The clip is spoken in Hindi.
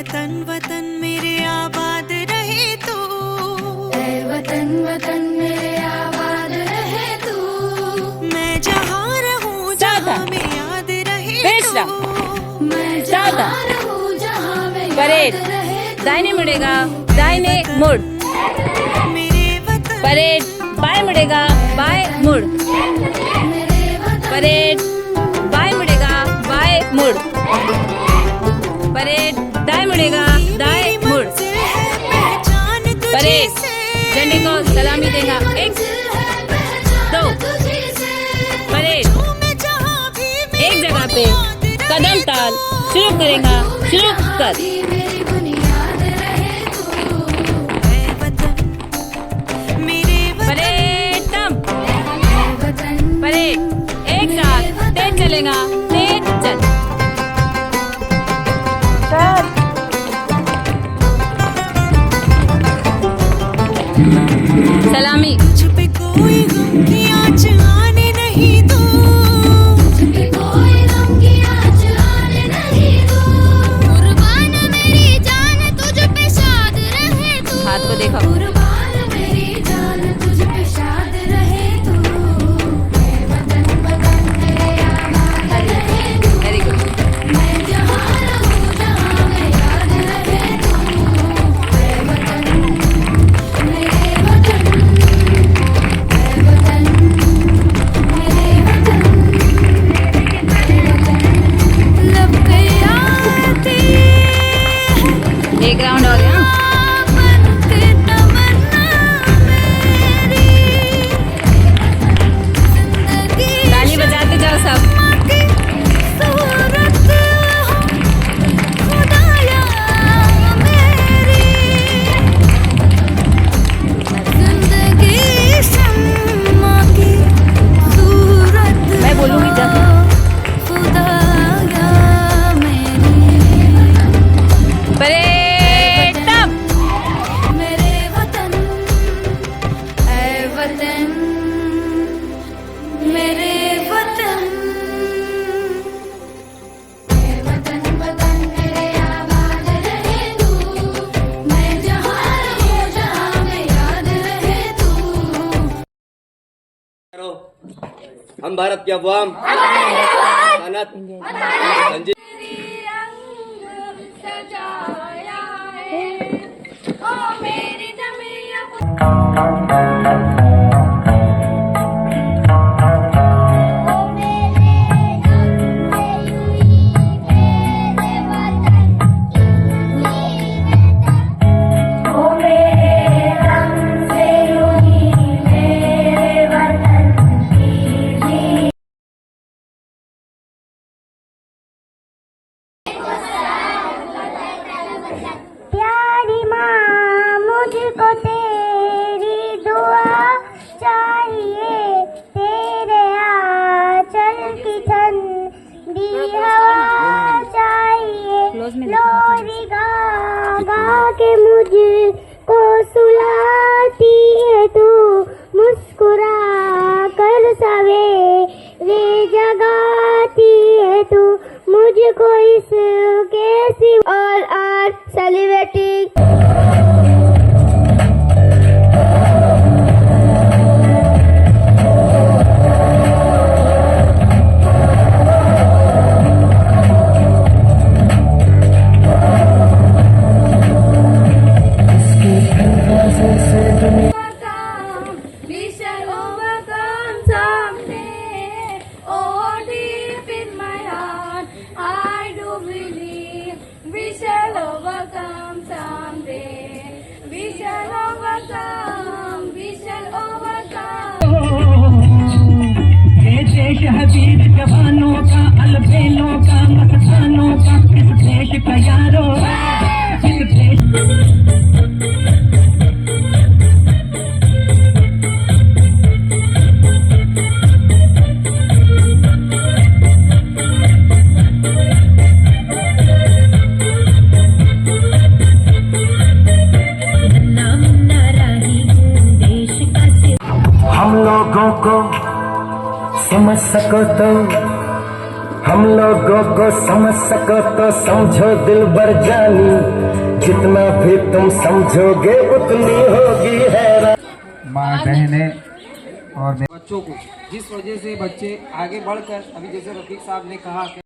वतन वतन मेरे आबाद रहे तू, ऐ वतन वतन मेरे आबाद रहे तू। मैं जहाँ रहूँ जहाँ में याद रहे तू, मैं जहाँ जहाँ रहूँ जहाँ में याद परेड रहे तू। दाहिने मुड़ेगा, दाहिने मुड़। मेरे वतन परेड बाएं मुड़ेगा, बाएं मुड़। मेरे वतन परेड बाएं मुड़ेगा, बाएं मुड़। परेड दाएं मुड़ेगा, दाएं मुड़। मंजिल है पहचान तुझे परेड से, झंडे को सलामी देगा। एक दो परेड मैं जहाँ भी मेरी एक जगह पे बुनियाद कदम रहे ताल तू, शुरू करेगा। शुरू कर। मेरी बुनियाद रहे तू। ऐ वतन मेरे वतन परेड तम। ऐ वतन परेड एक साथ तेज चलेगा। तेज चल। सलामी। मुझ पे कोई गम की आँच आने नहीं दो, तुझे कोई गम की आँच आने नहीं दूँ। कुर्बान मेरी जान तुझ पे शाद रहे तू। हाथ को देखो। कुर्बान मेरी जान तुझ पे शाद रहे तू। ऐ वतन वतन मेरे आबाद रहे तू। Very good. मैं जहाँ रहूँ जहाँ में याद रहे तू। ऐ वतन मेरे वतन, ऐ वतन मेरे वतन, लब पे आती एक राउंड और यहाँ। बन के तमन्ना मेरी, जिंदगी ताली बजाते जाओ सब। की सूरत हो खुदाया मेरी, जिंदगी शम्मा की सूरत मैं बोलूंगी जब। खुदाया मेरी। परेड तम। मेरे वतन, ऐ वतन मेरे वतन, ऐ वतन वतन मेरे आबाद रहे तू। मैं जहाँ रहूँ जहाँ में याद रहे तू। हम भारत के अवाम सनत संजीव सजाया है ओ मेरी जमिया। प्यारी माँ मुझको तेरी दुआ चाहिए, तेरे आंचल की ठंडी हवा चाहिए। लोरी गा गा के मुझको सुलाती है तू, मुस्कुरा कर सवेरे जगाती है तू मुझको इसके सिवा। All are celebrating we shall overcome someday. Oh, deep in my heart, I do believe we shall overcome someday. We shall overcome, we shall overcome. ये देश है वीर जवानों का, अलबेलों का, मस्तानों का। इस देश का यारो, इस देश हम लोगों को समझ सको तो हम लोगों को समझ सको तो समझो दिल भर जानी, जितना भी तुम समझोगे उतनी होगी हैरानी। माँ बहने और बच्चों को, जिस वजह से बच्चे आगे बढ़कर, अभी जैसे रफीक साहब ने कहा कि